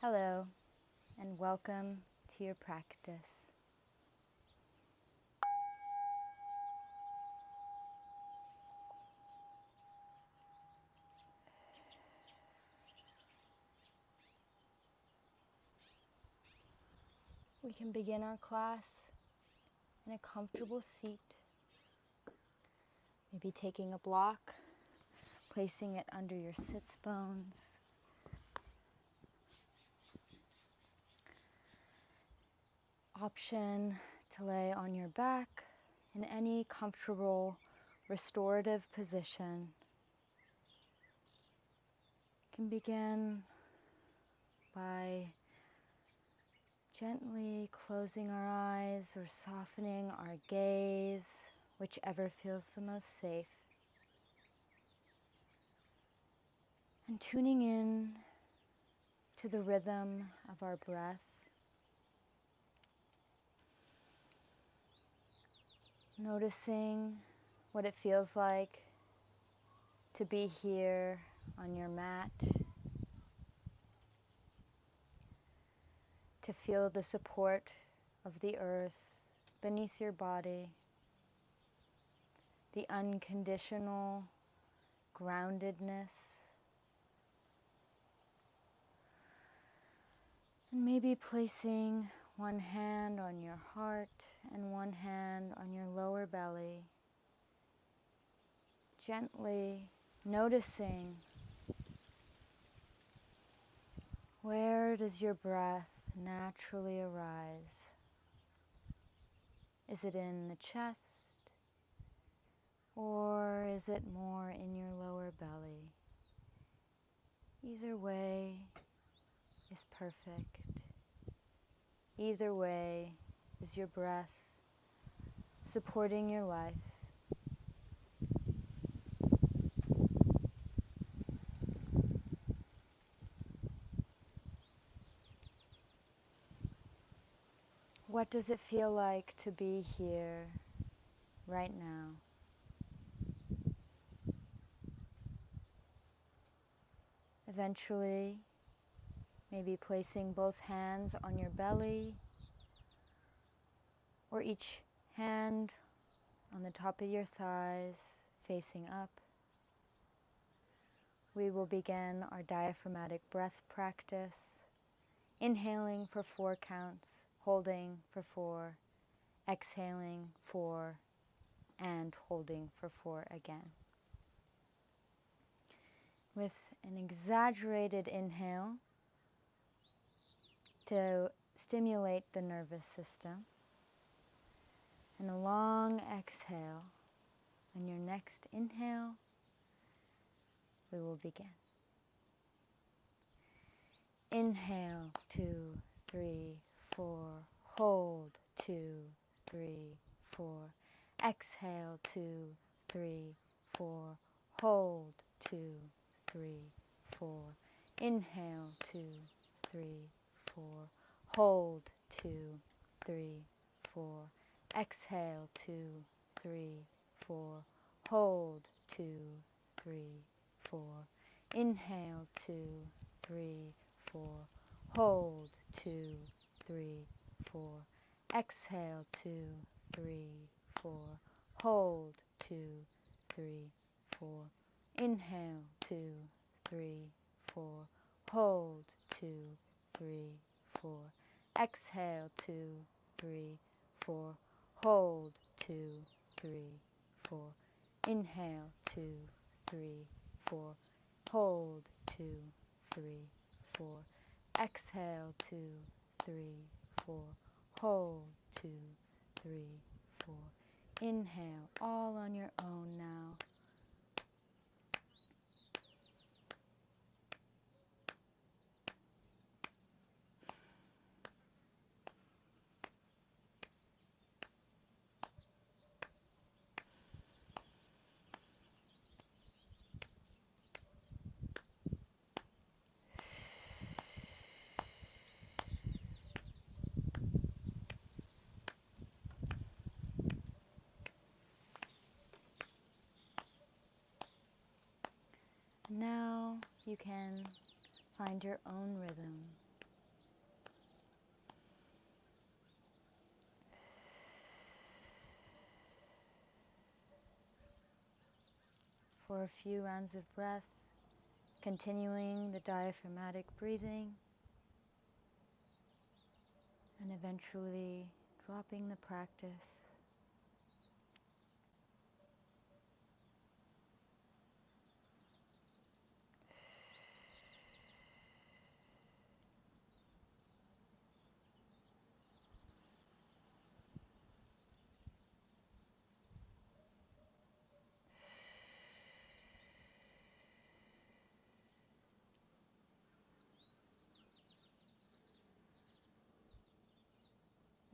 Hello, and welcome to your practice. We can begin our class in a comfortable seat, maybe taking a block, placing it under your sits bones. Option to lay on your back in any comfortable restorative position. You can begin by gently closing our eyes or softening our gaze, whichever feels the most safe. And tuning in to the rhythm of our breath. Noticing what it feels like to be here on your mat, to feel the support of the earth beneath your body, the unconditional groundedness, and maybe placing one hand on your heart and one hand on your lower belly, gently noticing where does your breath naturally arise. Is it in the chest, or is it more in your lower belly? Either way is perfect. Either way is your breath supporting your life. What does it feel like to be here right now? Eventually, maybe placing both hands on your belly, or each hand on the top of your thighs facing up. We will begin our diaphragmatic breath practice, inhaling for 4 counts, holding for 4, exhaling 4, and holding for 4 again. With an exaggerated inhale to stimulate the nervous system, and a long exhale. On your next inhale, we will begin. Inhale, 2, 3, 4. Hold, 2, 3, 4. Exhale, 2, 3, 4. Hold, 2, 3, 4. Inhale, 2, 3, 4. Hold, 2, 3, 4. Exhale, 2, 3, 4. Hold, 2, 3, 4. Inhale, 2, 3, 4. Hold, 2, 3, 4. Exhale, 2, 3, 4. Hold, 2, 3, 4. Inhale, 2, 3, 4. Hold, 2, 3, 4. Exhale, 2, 3, 4. Hold, 2, 3, 4. Inhale, 2, 3, 4. Hold, 2, 3, 4. Exhale, 2, 3, 4. Hold, 2, 3, 4. Inhale, all on your own now. Now you can find your own rhythm. for a few rounds of breath, continuing the diaphragmatic breathing, and eventually dropping the practice.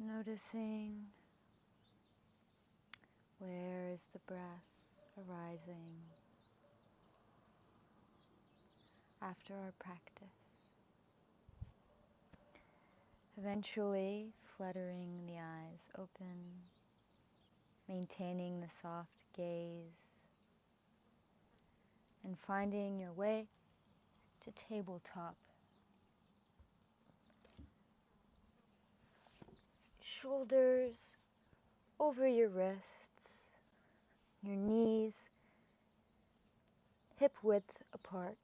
Noticing where is the breath arising after our practice. Eventually fluttering the eyes open, maintaining the soft gaze, and finding your way to tabletop. Shoulders over your wrists, your knees hip width apart,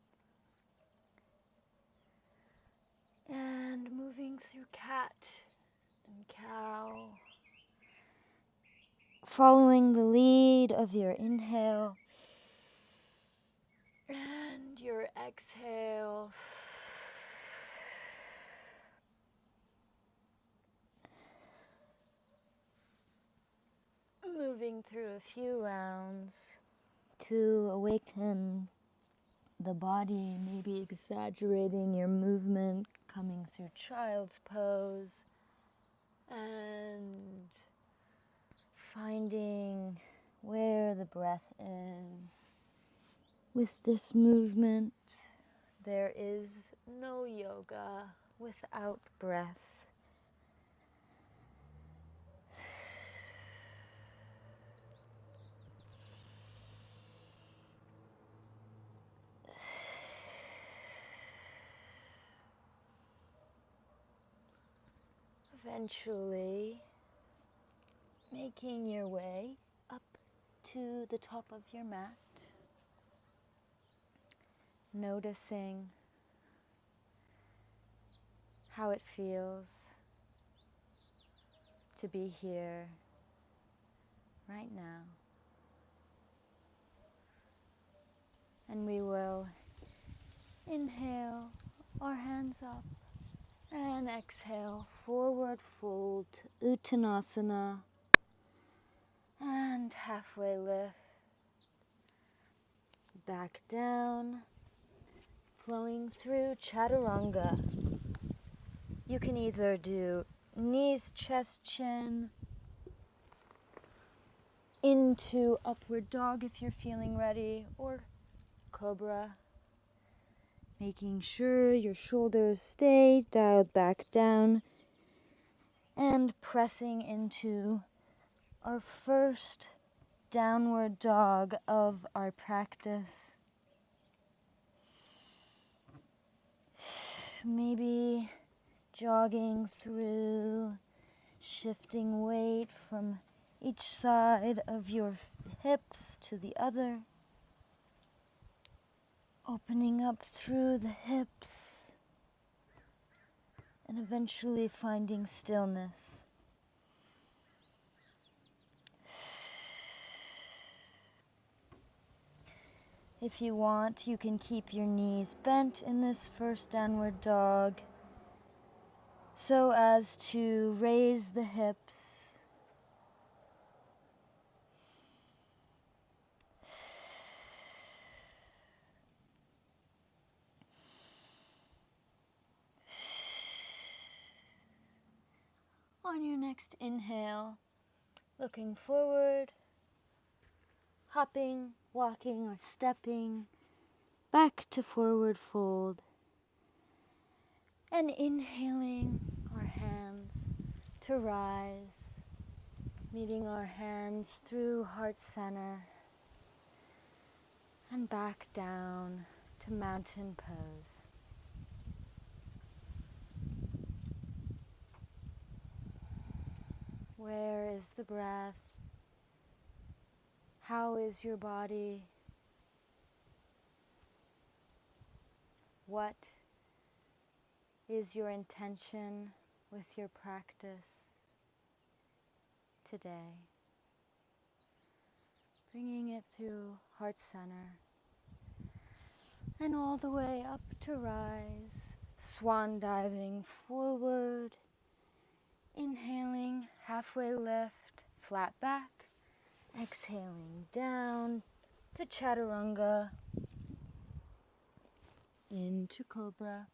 and moving through cat and cow, following the lead of your inhale and your exhale. Moving through a few rounds to awaken the body, maybe exaggerating your movement, coming through child's pose, and finding where the breath is. With this movement, there is no yoga without breath. Eventually, making your way up to the top of your mat, noticing how it feels to be here right now. And we will inhale our hands up and exhale, forward fold to Uttanasana, and halfway lift, back down, flowing through Chaturanga. You can either do knees, chest, chin, into upward dog if you're feeling ready, or cobra, making sure your shoulders stay dialed back down, and pressing into our first downward dog of our practice. Maybe jogging through, shifting weight from each side of your hips to the other, opening up through the hips, and eventually finding stillness. If you want, you can keep your knees bent in this first downward dog so as to raise the hips. On your next inhale, looking forward, hopping, walking, or stepping back to forward fold, and inhaling our hands to rise, meeting our hands through heart center, and back down to mountain pose. Where is the breath? How is your body? what is your intention with your practice today. Bringing it through heart center and all the way up to rise, swan diving forward, inhaling, halfway lift, flat back, exhaling down to chaturanga, into cobra,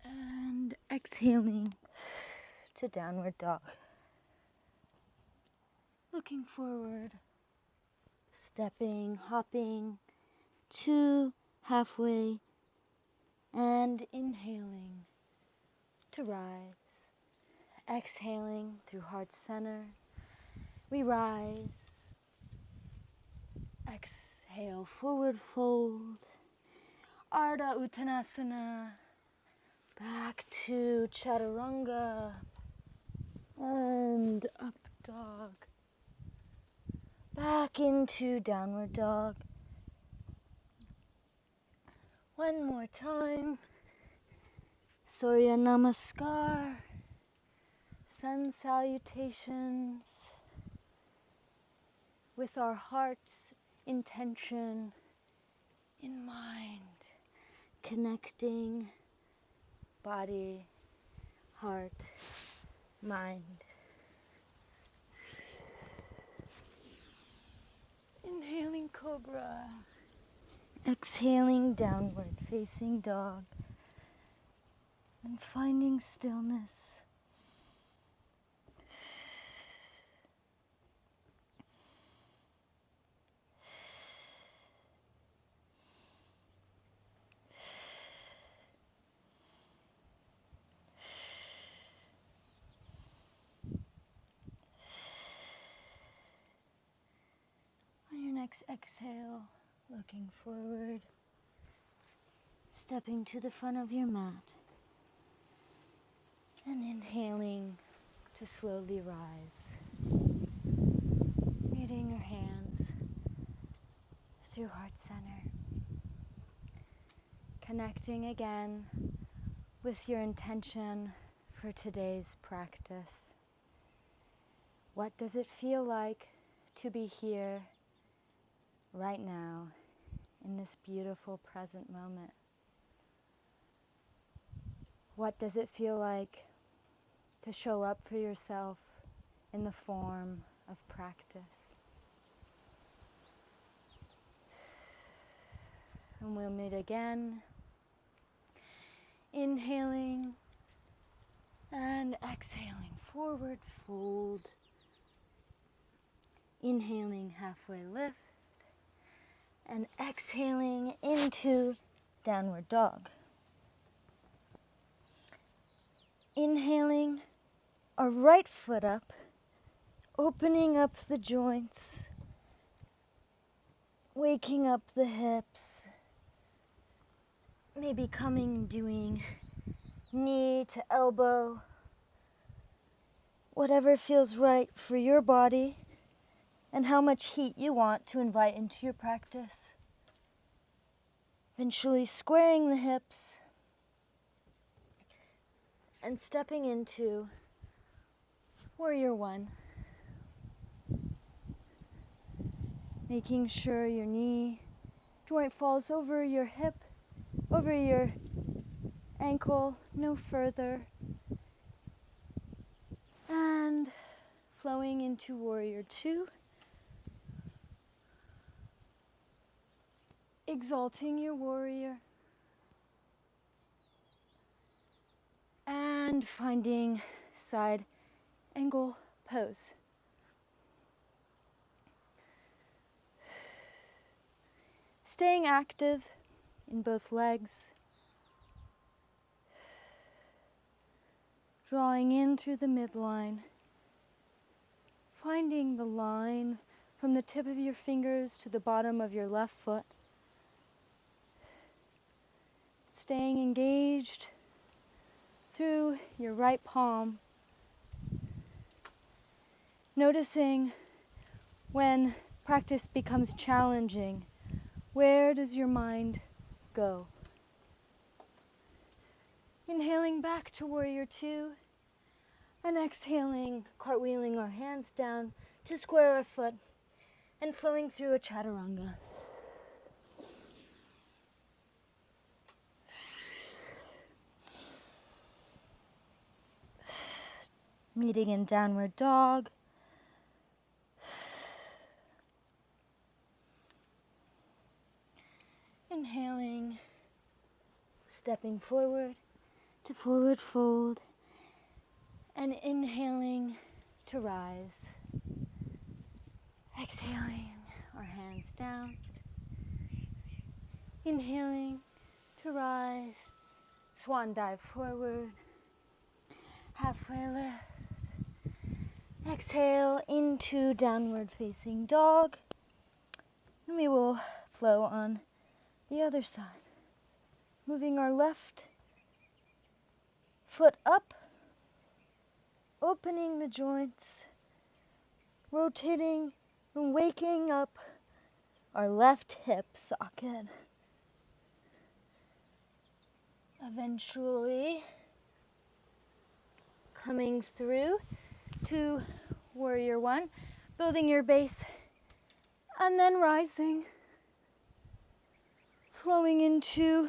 and exhaling to downward dog. Looking forward, stepping, hopping to halfway, and inhaling to rise. Exhaling through heart center, we rise. Exhale, forward fold, Ardha Uttanasana, back to chaturanga, and up dog, back into downward dog. One more time, suryanamaskara, sun salutations, with our heart's intention in mind, connecting body, heart, mind. Inhaling cobra, exhaling downward facing dog, and finding stillness. On your next exhale, looking forward, stepping to the front of your mat, and inhaling to slowly rise. Meeting your hands through heart center. Connecting again with your intention for today's practice. What does it feel like to be here right now in this beautiful present moment? What does it feel like to show up for yourself in the form of practice? And we'll meet again. Inhaling and exhaling, forward fold. Inhaling, halfway lift. And exhaling into downward dog. Inhaling our right foot up, opening up the joints, waking up the hips, maybe coming and doing knee to elbow, whatever feels right for your body and how much heat you want to invite into your practice. Eventually squaring the hips and stepping into warrior one. Making sure your knee joint falls over your hip, over your ankle, no further. And flowing into warrior two. Exalting your warrior. And finding side angle pose. Staying active in both legs. Drawing in through the midline. Finding the line from the tip of your fingers to the bottom of your left foot. Staying engaged through your right palm. Noticing when practice becomes challenging, where does your mind go? Inhaling back to warrior two. And exhaling, cartwheeling our hands down to square our foot and flowing through a chaturanga. Meeting in downward dog. Inhaling, stepping forward to forward fold. And inhaling to rise. Exhaling, our hands down. Inhaling to rise. Swan dive forward. Halfway lift. Exhale into downward facing dog. And we will flow on the other side. Moving our left foot up. Opening the joints, rotating and waking up our left hip socket. Eventually coming through to warrior one, building your base, and then rising, flowing into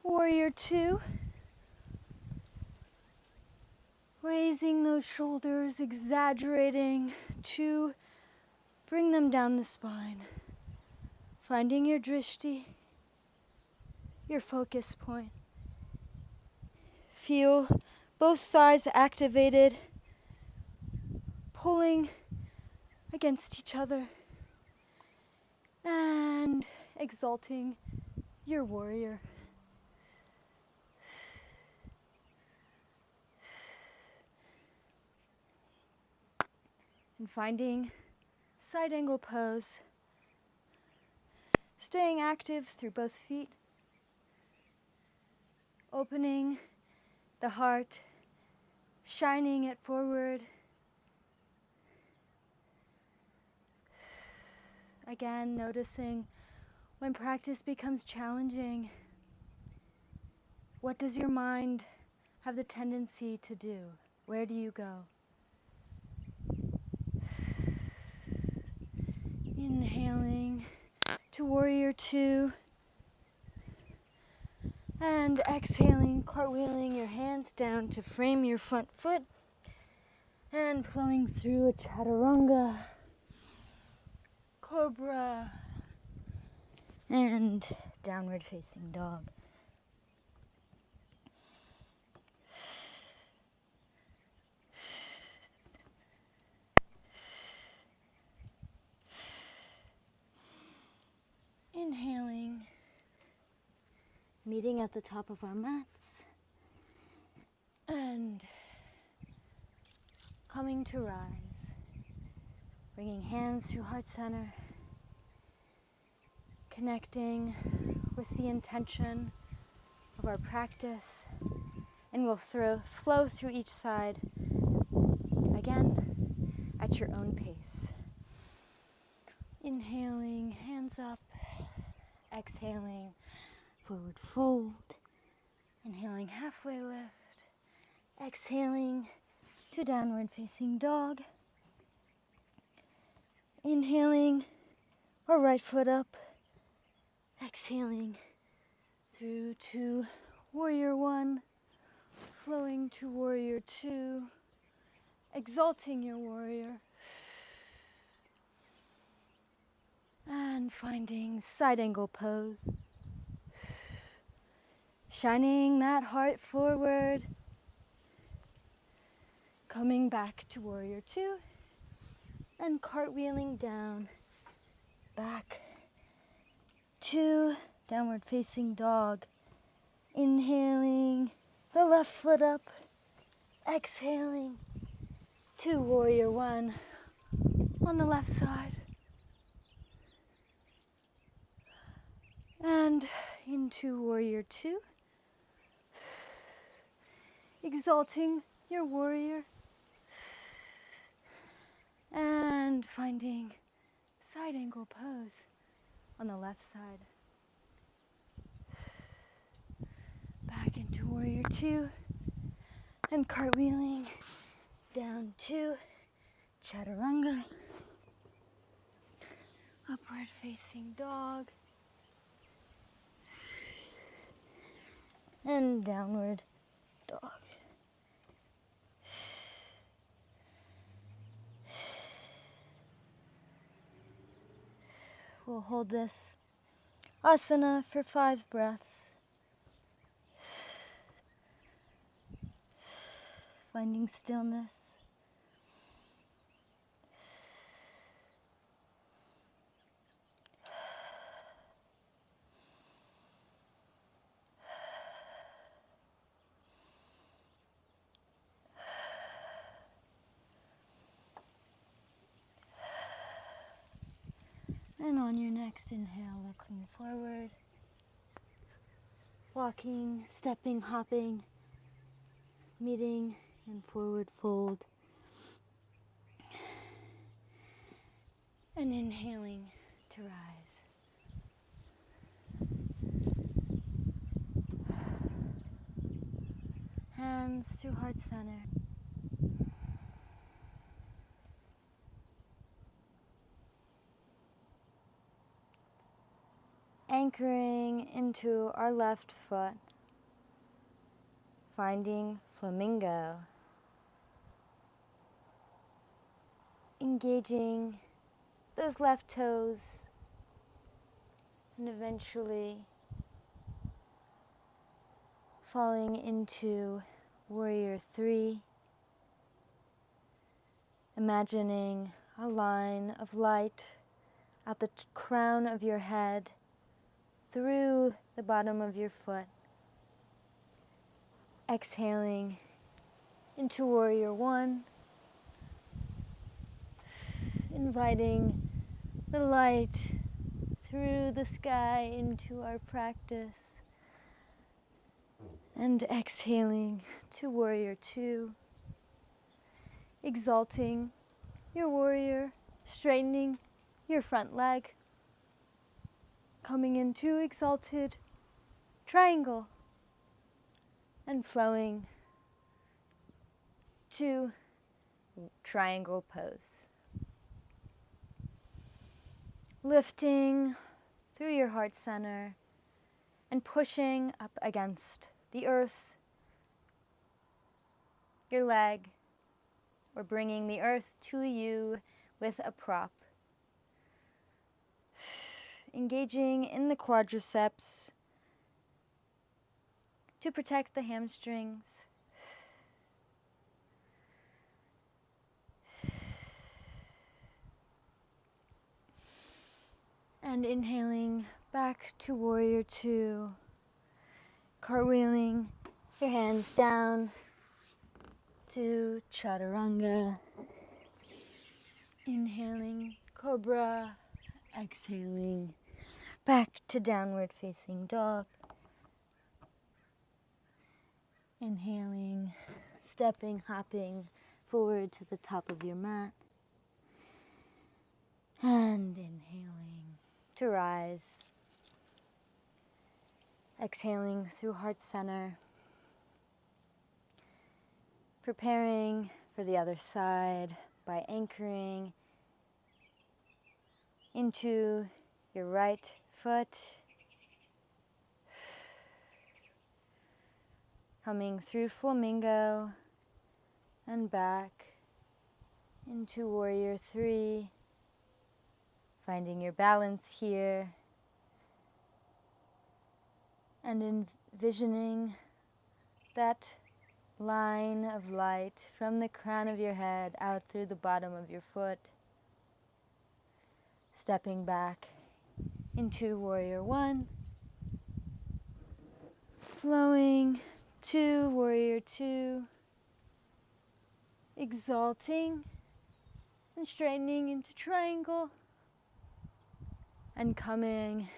warrior two. Raising those shoulders, exaggerating to bring them down the spine. Finding your drishti, your focus point. Feel both thighs activated, pulling against each other, and exalting your warrior. And finding side angle pose, staying active through both feet, opening the heart, shining it forward. Again, noticing when practice becomes challenging, what does your mind have the tendency to do? Where do you go? Inhaling to warrior two. And exhaling, cartwheeling your hands down to frame your front foot. And flowing through a chaturanga, cobra, and downward facing dog. Inhaling, meeting at the top of our mats, and coming to rise, bringing hands to heart center, connecting with the intention of our practice, and we'll flow through each side, again, at your own pace. Inhaling, hands up. Exhaling, forward fold. Inhaling, halfway lift. Exhaling to downward facing dog. Inhaling, our right foot up. Exhaling through to warrior one. Flowing to warrior two. Exalting your warrior. And finding side angle pose. Shining that heart forward. Coming back to warrior two. And cartwheeling down. Back to downward facing dog. Inhaling the left foot up. Exhaling to warrior one on the left side. And into warrior two. Exalting your warrior. And finding side angle pose on the left side. Back into warrior 2, and cartwheeling down to chaturanga, upward facing dog, and downward dog. We'll hold this asana for 5 breaths. Finding stillness. And on your next inhale, looking forward, walking, stepping, hopping, meeting in forward fold, and inhaling to rise. Hands through heart center. Anchoring into our left foot, finding flamingo. Engaging those left toes, and eventually falling into warrior 3, imagining a line of light at the crown of your head, through the bottom of your foot. Exhaling into warrior 1, inviting the light through the sky into our practice. And exhaling to warrior 2, exalting your warrior, straightening your front leg, coming into exalted triangle, and flowing to triangle pose. Lifting through your heart center and pushing up against the earth, your leg, or bringing the earth to you with a prop. Engaging in the quadriceps to protect the hamstrings. And inhaling back to warrior 2, cartwheeling your hands down to chaturanga. Inhaling cobra, exhaling back to downward facing dog. Inhaling, stepping, hopping forward to the top of your mat. And inhaling to rise. Exhaling through heart center. Preparing for the other side by anchoring into your right foot. Coming through flamingo and back into warrior 3. Finding your balance here. And envisioning that line of light from the crown of your head out through the bottom of your foot. Stepping back into warrior 1. Flowing to warrior 2. Exalting and straightening into triangle. And coming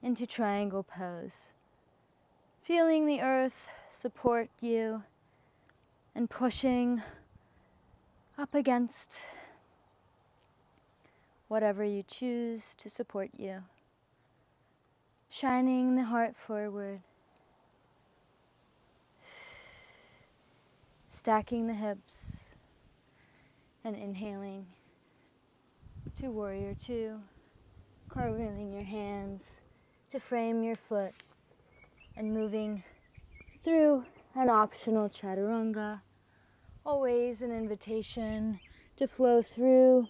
into triangle pose. Feeling the earth support you and pushing up against whatever you choose to support you. Shining the heart forward. stacking the hips and inhaling to warrior two, cartwheeling your hands to frame your foot and moving through an optional chaturanga. Always an invitation to flow through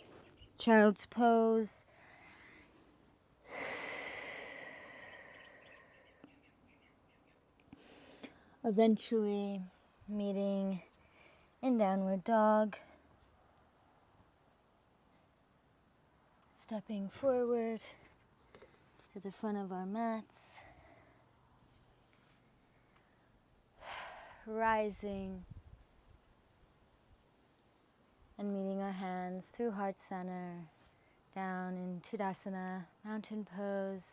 child's pose. Eventually meeting in downward dog. Stepping forward to the front of our mats. Rising and meeting our hands through heart center, down in Tadasana, mountain pose.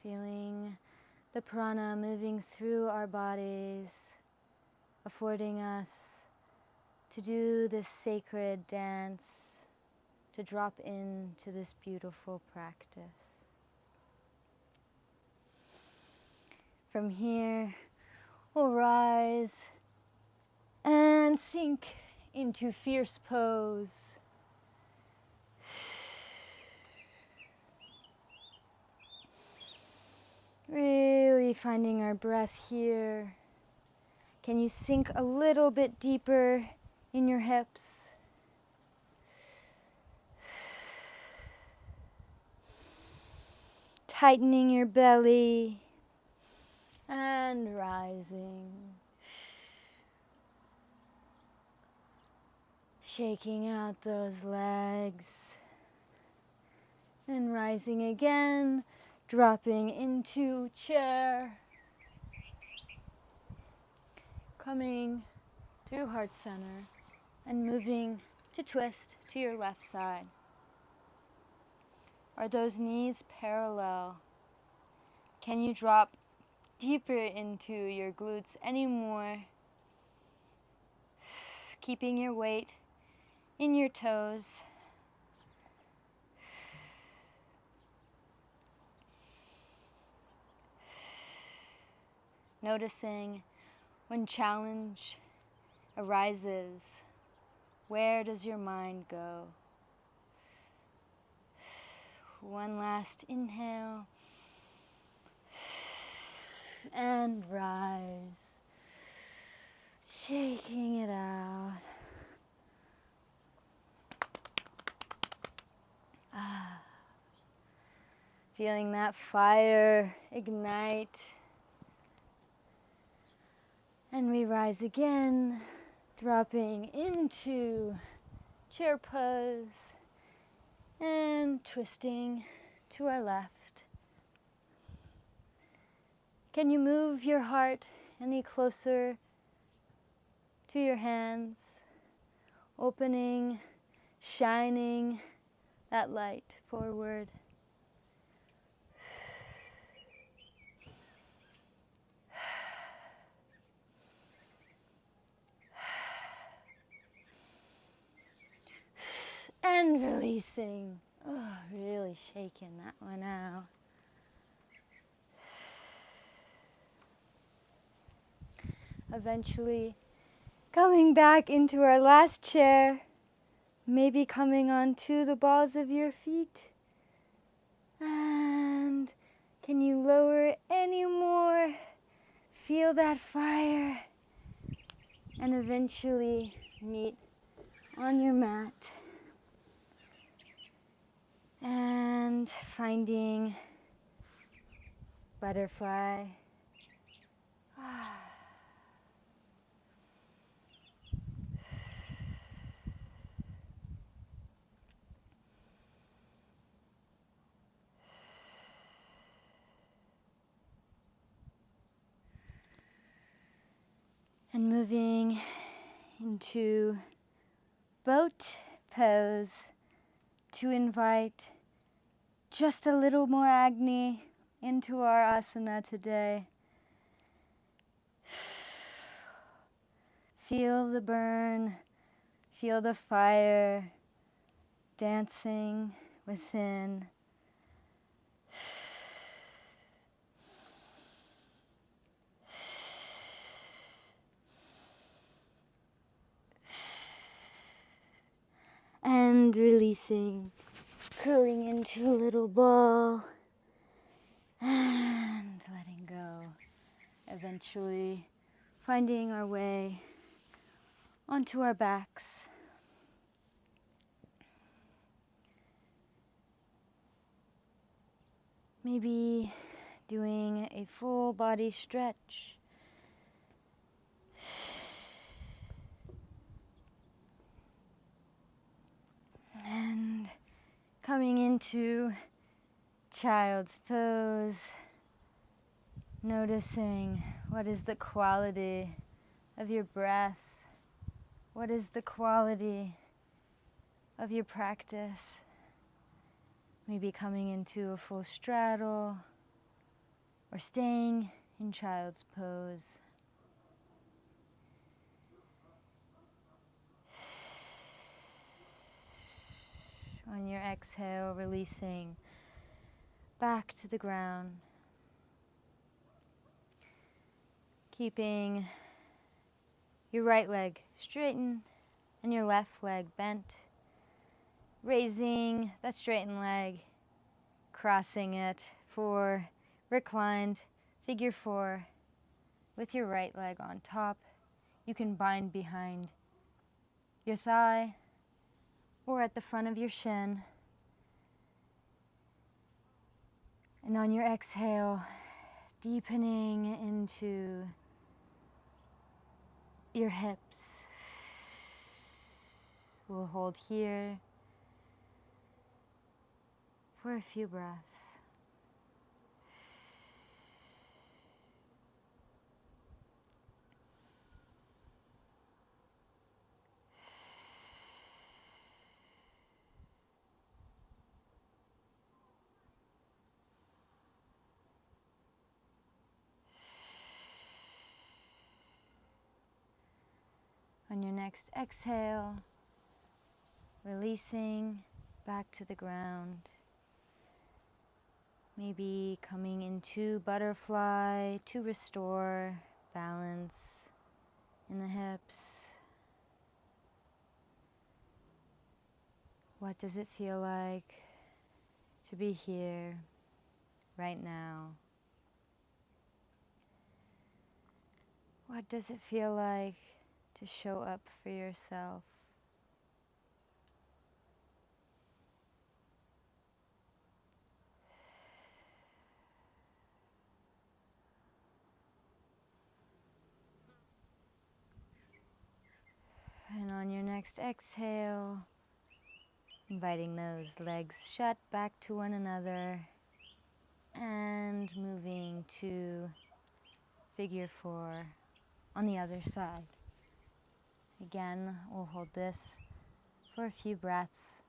Feeling the prana moving through our bodies, affording us to do this sacred dance, to drop into this beautiful practice. From here, we'll rise and sink into fierce pose. Really finding our breath here. Can you sink a little bit deeper in your hips? Tightening your belly and rising. Shaking out those legs and rising again, dropping into chair. Coming through heart center and moving to twist to your left side. Are those knees parallel? Can you drop deeper into your glutes anymore? Keeping your weight in your toes. Noticing when challenge arises, where does your mind go? One last inhale and rise, shaking it out. Feeling that fire ignite. And we rise again, dropping into chair pose and twisting to our left. Can you move your heart any closer to your hands, opening, shining that light forward? And releasing. Oh, really shaking that one out. Eventually coming back into our last chair, maybe coming onto the balls of your feet. And can you lower any more? Feel that fire. And eventually meet on your mat. And finding butterfly. And moving into boat pose to invite just a little more Agni into our asana today. Feel the burn, feel the fire dancing within. and releasing, curling into a little ball and letting go, eventually finding our way onto our backs. Maybe doing a full body stretch. And coming into child's pose, noticing what is the quality of your breath, what is the quality of your practice. Maybe coming into a full straddle or staying in child's pose. On your exhale, releasing back to the ground. Keeping your right leg straightened and your left leg bent. Raising that straightened leg, crossing it for reclined figure 4 with your right leg on top. You can bind behind your thigh or at the front of your shin. And on your exhale, deepening into your hips. We'll hold here for a few breaths. On your next exhale, releasing back to the ground. Maybe coming into butterfly to restore balance in the hips. What does it feel like to be here right now? What does it feel like to show up for yourself? And on your next exhale, inviting those legs shut back to one another and moving to figure 4 on the other side. Again, we'll hold this for a few breaths.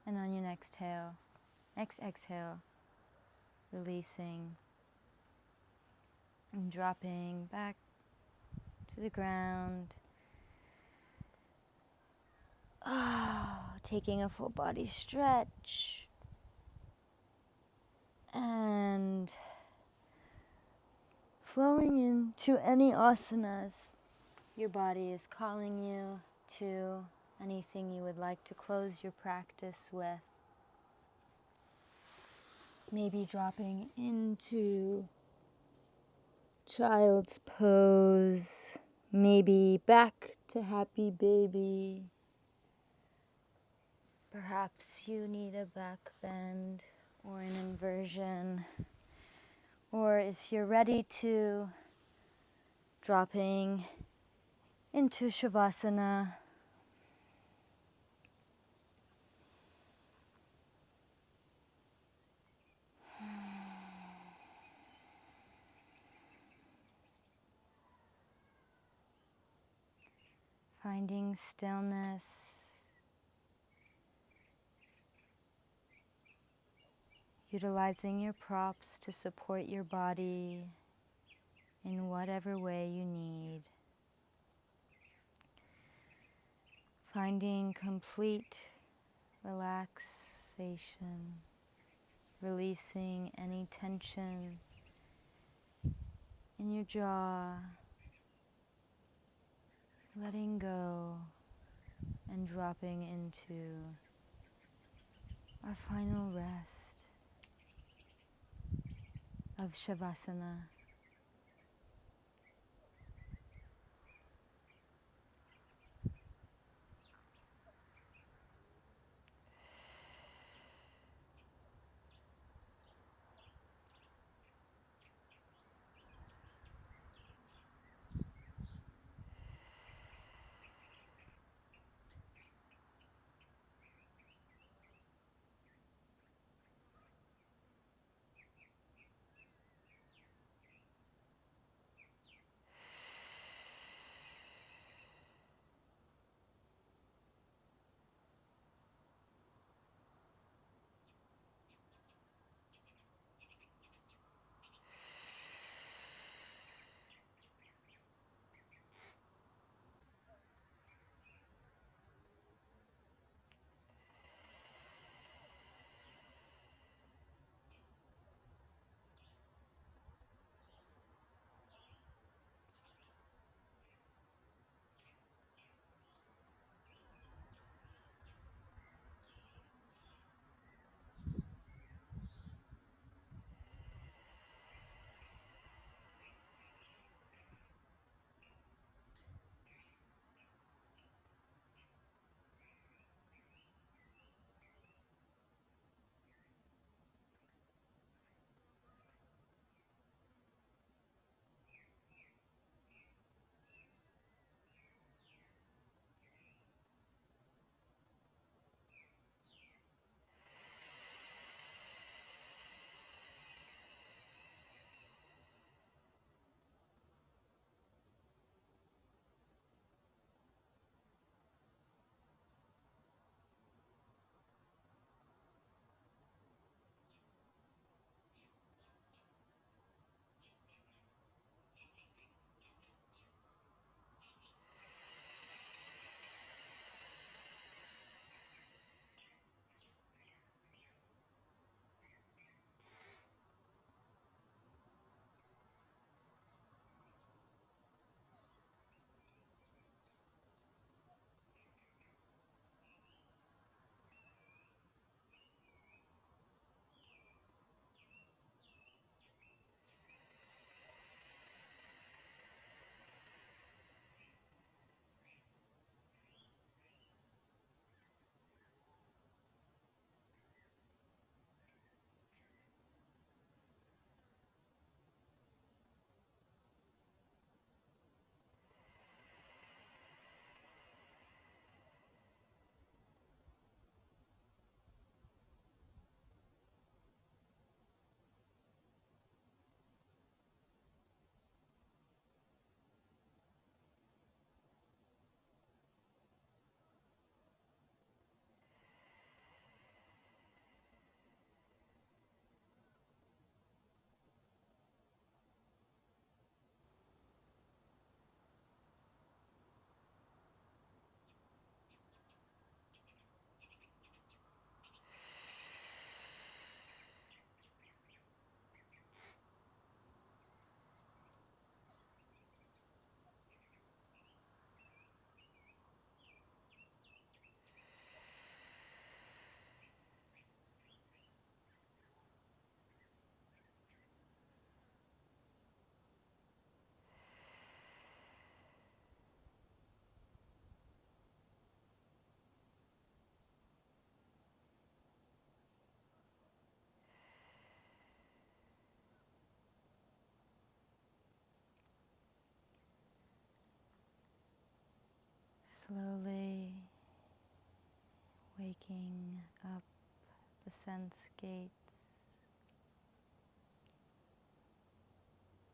And on your next exhale, releasing and dropping back to the ground. Taking a full body stretch and flowing into any asanas your body is calling you to, anything you would like to close your practice with. Maybe dropping into child's pose, maybe back to happy baby. Perhaps you need a back bend or an inversion. Or if you're ready to, dropping into shavasana. finding stillness, utilizing your props to support your body in whatever way you need. Finding complete relaxation, releasing any tension in your jaw, letting go and dropping into our final rest of shavasana. Slowly waking up the sense gates,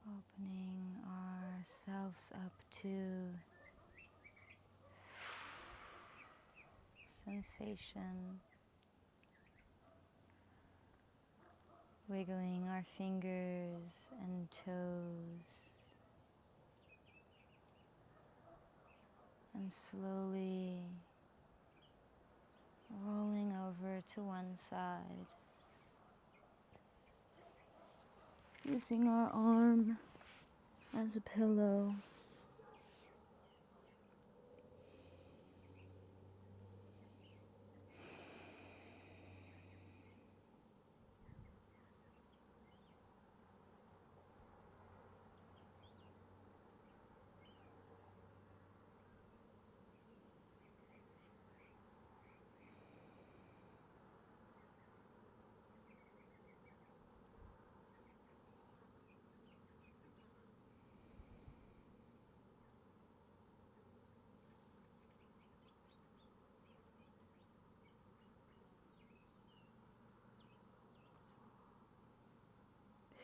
opening ourselves up to sensation, wiggling our fingers and toes, and slowly rolling over to one side, using our arm as a pillow.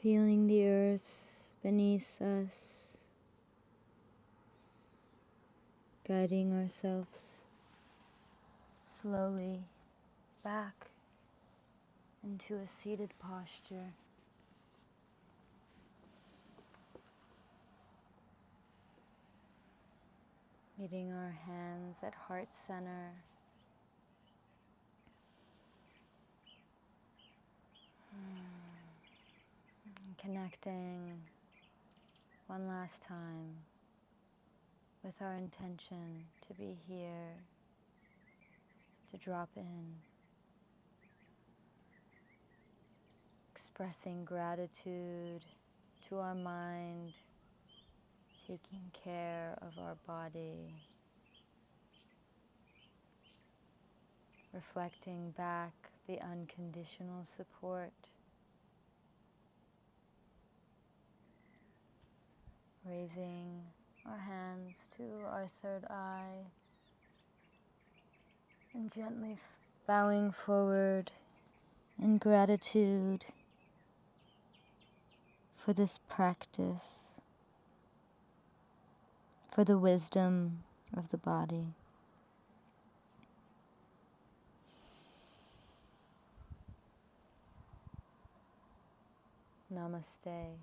Feeling the earth beneath us, guiding ourselves slowly back into a seated posture. Meeting our hands at heart center. Connecting one last time with our intention to be here, to drop in, expressing gratitude to our mind, taking care of our body, reflecting back the unconditional support, raising our hands to our third eye, and gently bowing forward in gratitude for this practice, for the wisdom of the body. Namaste.